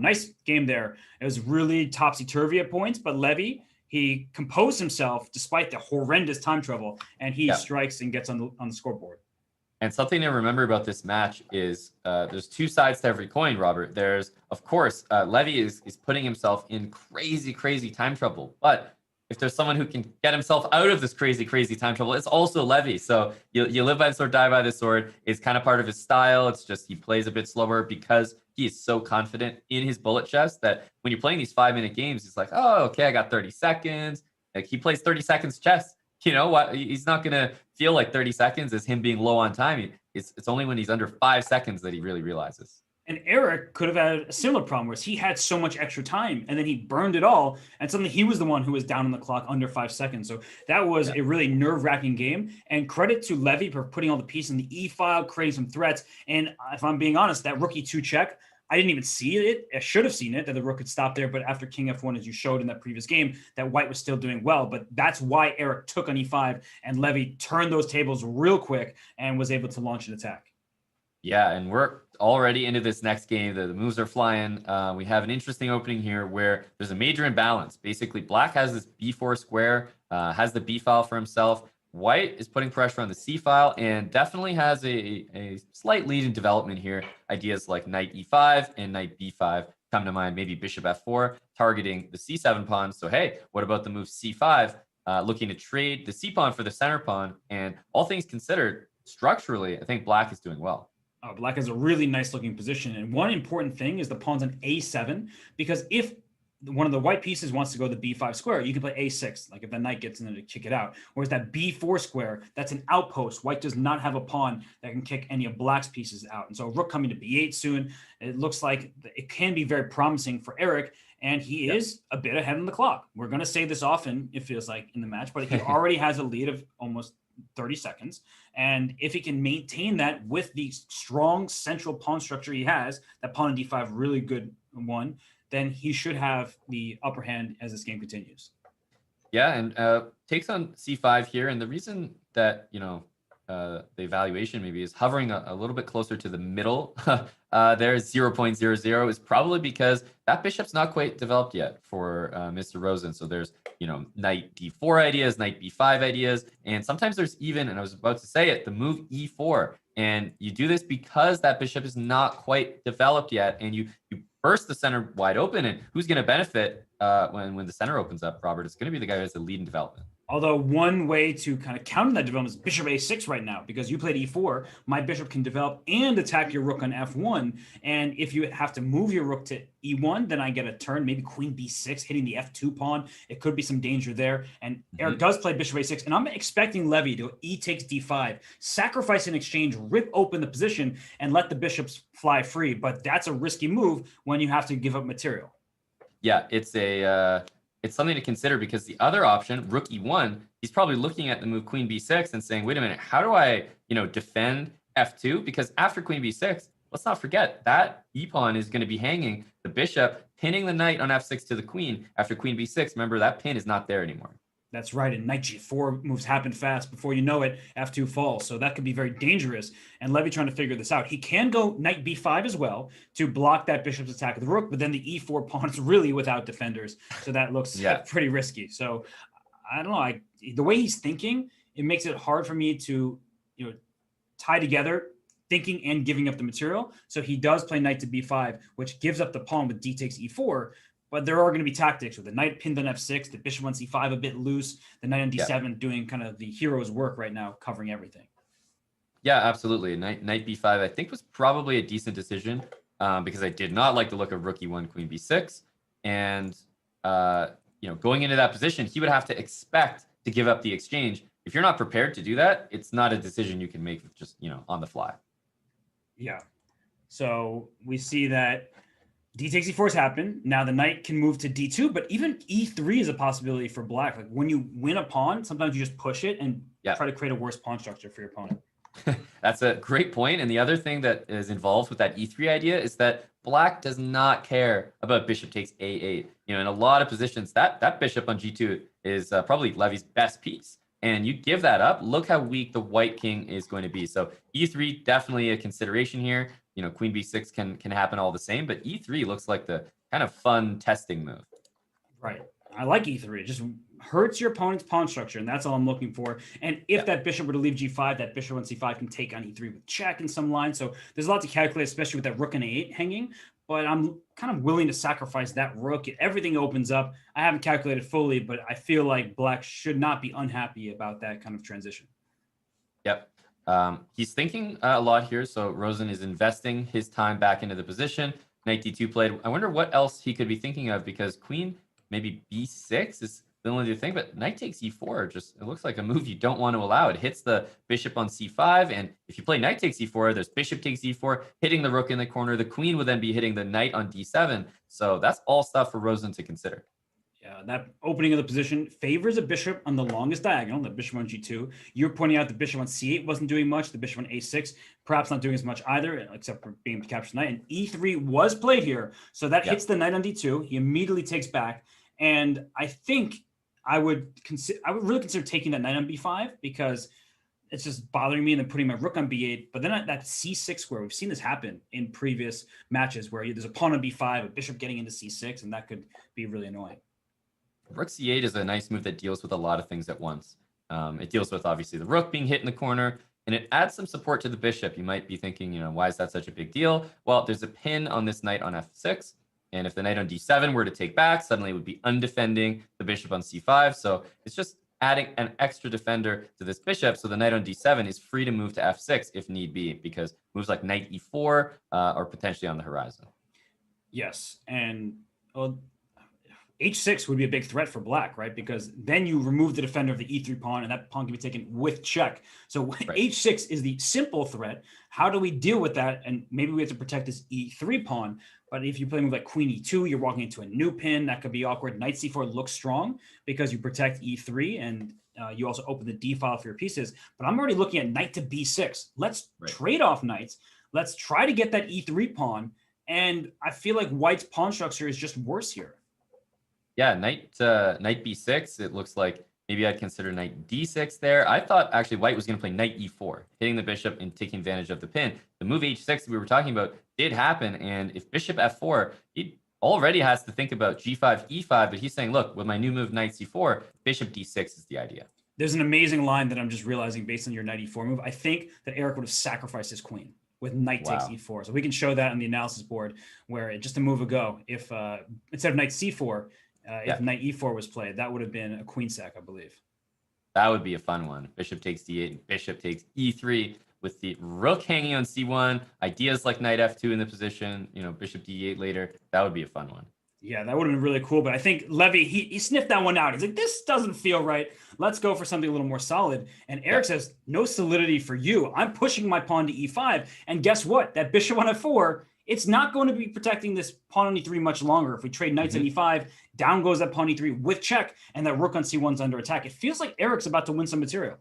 Nice game there. It was really topsy-turvy at points, but Levy, he composed himself despite the horrendous time trouble, and he strikes and gets on the scoreboard. And something to remember about this match is there's two sides to every coin, Robert. There's, of course, Levy is putting himself in crazy time trouble. But if there's someone who can get himself out of this crazy time trouble, it's also Levy. So you live by the sword, die by the sword. It's kind of part of his style. It's just he plays a bit slower because he is so confident in his bullet chest that when you're playing these 5-minute games, he's like, oh, okay, I got 30 seconds. Like he plays 30 seconds chess. You know what? He's not going to feel like 30 seconds is him being low on time. It's only when he's under 5 seconds that he really realizes. And Eric could have had a similar problem where he had so much extra time and then he burned it all. And suddenly he was the one who was down on the clock under 5 seconds. So that was a really nerve-wracking game. And credit to Levy for putting all the pieces in the E-file, creating some threats. And if I'm being honest, that rook E2 check, I didn't even see it. I should have seen it, that the rook could stop there. But after king F1, as you showed in that previous game, that white was still doing well. But that's why Eric took on E5 and Levy turned those tables real quick and was able to launch an attack. Yeah, and we're already into this next game. The moves are flying. We have an interesting opening here where there's a major imbalance. Basically, black has this B4 square, has the B file for himself. White is putting pressure on the C file and definitely has a slight lead in development here. Ideas like knight E5 and knight B5 come to mind, maybe bishop F4, targeting the C7 pawn. So, hey, what about the move C5, looking to trade the C pawn for the center pawn? And all things considered, structurally, I think black is doing well. Black has a really nice looking position. And one important thing is the pawn's on A7, because if one of the white pieces wants to go the B5 square, you can play A6, like if the knight gets in there to kick it out. Whereas that B4 square, that's an outpost. White does not have a pawn that can kick any of black's pieces out. And so rook coming to B8 soon, it looks like it can be very promising for Eric, and he is a bit ahead on the clock. We're going to say this often, it feels like, in the match, but he already has a lead of almost 30 seconds. And if he can maintain that with the strong central pawn structure he has, that pawn on D5, really good one, then he should have the upper hand as this game continues. Yeah, and takes on C5 here. And the reason that, the evaluation maybe is hovering a little bit closer to the middle there's 0.00 is probably because that bishop's not quite developed yet for Mr. Rosen. So there's, knight D4 ideas, knight B5 ideas, and sometimes there's even, and I was about to say it, the move E4. And you do this because that bishop is not quite developed yet, and you burst the center wide open. And who's going to benefit when the center opens up, Robert? It's going to be the guy who has the lead in development. Although one way to kind of counter that development is bishop A6 right now, because you played E4, my bishop can develop and attack your rook on F1. And if you have to move your rook to E1, then I get a turn, maybe queen B6, hitting the F2 pawn. It could be some danger there. And Eric does play bishop A6, and I'm expecting Levy to E takes D5, sacrifice in exchange, rip open the position, and let the bishops fly free. But that's a risky move when you have to give up material. Yeah, it's something to consider, because the other option, rook E1, he's probably looking at the move queen B6 and saying, wait a minute, how do I, defend F2? Because after queen B6, let's not forget that E pawn is going to be hanging the bishop, pinning the knight on F6 to the queen. After queen B6, remember, that pin is not there anymore. That's right. And knight G4 moves happen fast. Before you know it, F2 falls. So that could be very dangerous. And Levy trying to figure this out. He can go knight B5 as well to block that bishop's attack of the rook, but then the E4 pawn is really without defenders. So that looks pretty risky. So I don't know. The way he's thinking, it makes it hard for me to, tie together thinking and giving up the material. So he does play knight to B5, which gives up the pawn with D takes E4. But there are going to be tactics with the knight pinned on F6, the bishop on C5 a bit loose, the knight on D7 doing kind of the hero's work right now, covering everything. Yeah, absolutely. Knight B5, I think, was probably a decent decision because I did not like the look of rook E1, queen B6. And, going into that position, he would have to expect to give up the exchange. If you're not prepared to do that, it's not a decision you can make just, on the fly. Yeah. So we see that D takes E4 has happened. Now the knight can move to D2, but even E3 is a possibility for black. Like when you win a pawn, sometimes you just push it and try to create a worse pawn structure for your opponent. That's a great point. And the other thing that is involved with that E3 idea is that black does not care about bishop takes A8. In a lot of positions, that bishop on G2 is probably Levy's best piece. And you give that up, look how weak the white king is going to be. So E3, definitely a consideration here. queen b6 can happen all the same, but e3 looks like the kind of fun testing move. Right. I like e3. It just hurts your opponent's pawn structure, and that's all I'm looking for. And if that bishop were to leave g5, that bishop on c5 can take on e3 with check in some line. So there's a lot to calculate, especially with that rook and a8 hanging. But I'm kind of willing to sacrifice that rook. Everything opens up. I haven't calculated fully, but I feel like black should not be unhappy about that kind of transition. Yep. He's thinking a lot here. So Rosen is investing his time back into the position. Knight d2 played. I wonder what else he could be thinking of, because queen, maybe b6 is the only thing, but knight takes e4, just, it looks like a move you don't want to allow. It hits the bishop on c5, and if you play knight takes e4, there's bishop takes e4, hitting the rook in the corner. The queen would then be hitting the knight on d7. So that's all stuff for Rosen to consider. Yeah, that opening of the position favors a bishop on the longest diagonal, the bishop on g2. You're pointing out the bishop on c8 wasn't doing much, the bishop on a6 perhaps not doing as much either, except for being able to capture the knight. And e3 was played here, so that hits the knight on d2. He immediately takes back, and I think I would really consider taking that knight on b5, because it's just bothering me, and then putting my rook on b8. But then that c6 square, we've seen this happen in previous matches where there's a pawn on b5, a bishop getting into c6, and that could be really annoying. Rook c8 is a nice move that deals with a lot of things at once. It deals with, obviously, the rook being hit in the corner, and it adds some support to the bishop. You might be thinking, why is that such a big deal? Well, there's a pin on this knight on f6, and if the knight on d7 were to take back, suddenly it would be undefending the bishop on c5. So it's just adding an extra defender to this bishop, so the knight on d7 is free to move to f6 if need be, because moves like knight e4 are potentially on the horizon. Yes, and h6 would be a big threat for black, right? Because then you remove the defender of the e3 pawn, and that pawn can be taken with check. So h6 is the simple threat. How do we deal with that? And maybe we have to protect this e3 pawn. But if you play a move like queen e2, you're walking into a new pin. That could be awkward. Knight c4 looks strong because you protect e3, and you also open the d file for your pieces. But I'm already looking at knight to b6. Let's trade off knights. Let's try to get that e3 pawn. And I feel like white's pawn structure is just worse here. Yeah, knight b6, it looks like maybe I'd consider knight d6 there. I thought actually white was going to play knight e4, hitting the bishop and taking advantage of the pin. The move h6 we were talking about did happen, and if bishop f4, he already has to think about g5, e5, but he's saying, look, with my new move knight c4, bishop d6 is the idea. There's an amazing line that I'm just realizing based on your knight e4 move. I think that Eric would have sacrificed his queen with knight takes e4. So we can show that on the analysis board, where just a move ago, if instead of knight c4, if knight e4 was played, that would have been a queen sac, I believe. That would be a fun one. Bishop takes d8 and bishop takes e3 with the rook hanging on c1. Ideas like knight f2 in the position, bishop d8 later. That would be a fun one. Yeah, that would have been really cool. But I think Levy, he sniffed that one out. He's like, this doesn't feel right. Let's go for something a little more solid. And Eric says, no solidity for you. I'm pushing my pawn to e5. And guess what? That bishop on f4, it's not going to be protecting this pawn on e3 much longer. If we trade knights on e5, down goes that pawn e3 with check, and that rook on c1's under attack. It feels like Eric's about to win some material.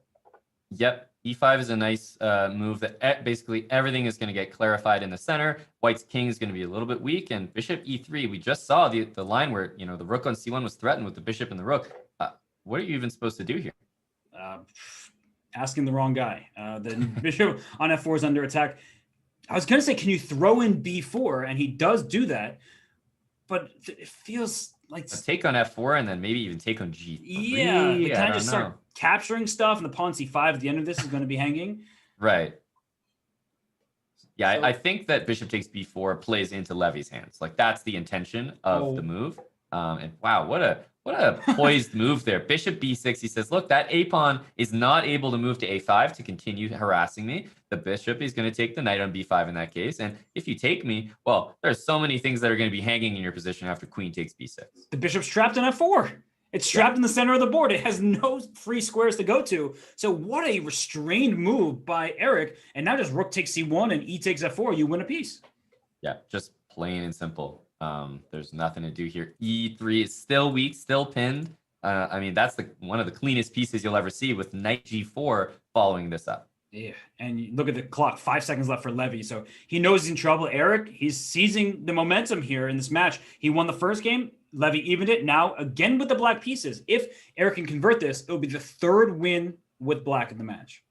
Yep, e5 is a nice move that basically everything is going to get clarified in the center. White's king is going to be a little bit weak, and bishop e3, we just saw the line where the rook on c1 was threatened with the bishop and the rook. What are you even supposed to do here? Asking the wrong guy. The bishop on f4 is under attack. I was going to say, can you throw in b4? And he does do that, but it feels like a take on f4 and then maybe even take on g3. Yeah, but can I just start capturing stuff, and the pawn c5 at the end of this is going to be hanging? Right. Yeah, so, I think that bishop takes b4 plays into Levy's hands. Like, that's the intention of the move. And wow, what a poised move there. Bishop b6, he says, look, that a pawn is not able to move to a5 to continue harassing me. The bishop is going to take the knight on b5 in that case. And if you take me, well, there's so many things that are going to be hanging in your position after queen takes b6. The bishop's trapped on f4. It's trapped in the center of the board. It has no free squares to go to. So what a restrained move by Eric. And now just rook takes c1 and e takes f4. You win a piece. Yeah, just plain and simple. There's nothing to do here. e3 is still weak, still pinned. I mean, that's one of the cleanest pieces you'll ever see, with knight g4 following this up. Yeah, and you look at the clock, 5 seconds left for Levy. So he knows he's in trouble. Eric, he's seizing the momentum here in this match. He won the first game. Levy evened it. Now, again with the black pieces. If Eric can convert this, it'll be the third win with black in the match.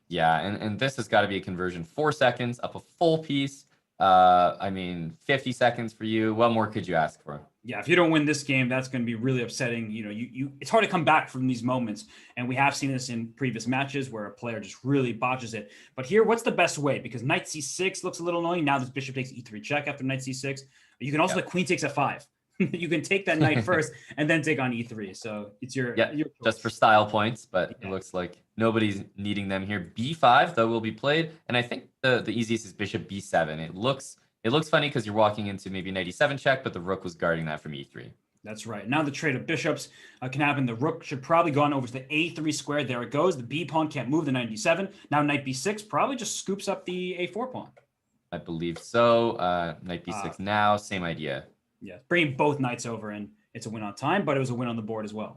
Yeah, and this has got to be a conversion. 4 seconds, up a full piece. I mean, 50 seconds for you. What more could you ask for? Yeah, if you don't win this game, that's going to be really upsetting. You know, it's hard to come back from these moments, and we have seen this in previous matches where a player just really botches it. But here, what's the best way? Because knight c6 looks a little annoying. Now this bishop takes e3 check after knight c6. You can also play queen takes f5. You can take that knight first and then take on e3. So it's your just for style points, but it looks like nobody's needing them here. b5 though will be played, and I think the easiest is bishop b7. It looks funny because you're walking into maybe knight e7 check, but the rook was guarding that from e3. That's right. Now the trade of bishops can happen. The rook should probably go on over to the a3 square. There it goes. The b pawn can't move the knight d7. Now knight b6 probably just scoops up the a4 pawn. I believe so. Knight b6 now, same idea. Yeah, bringing both knights over, and it's a win on time, but it was a win on the board as well.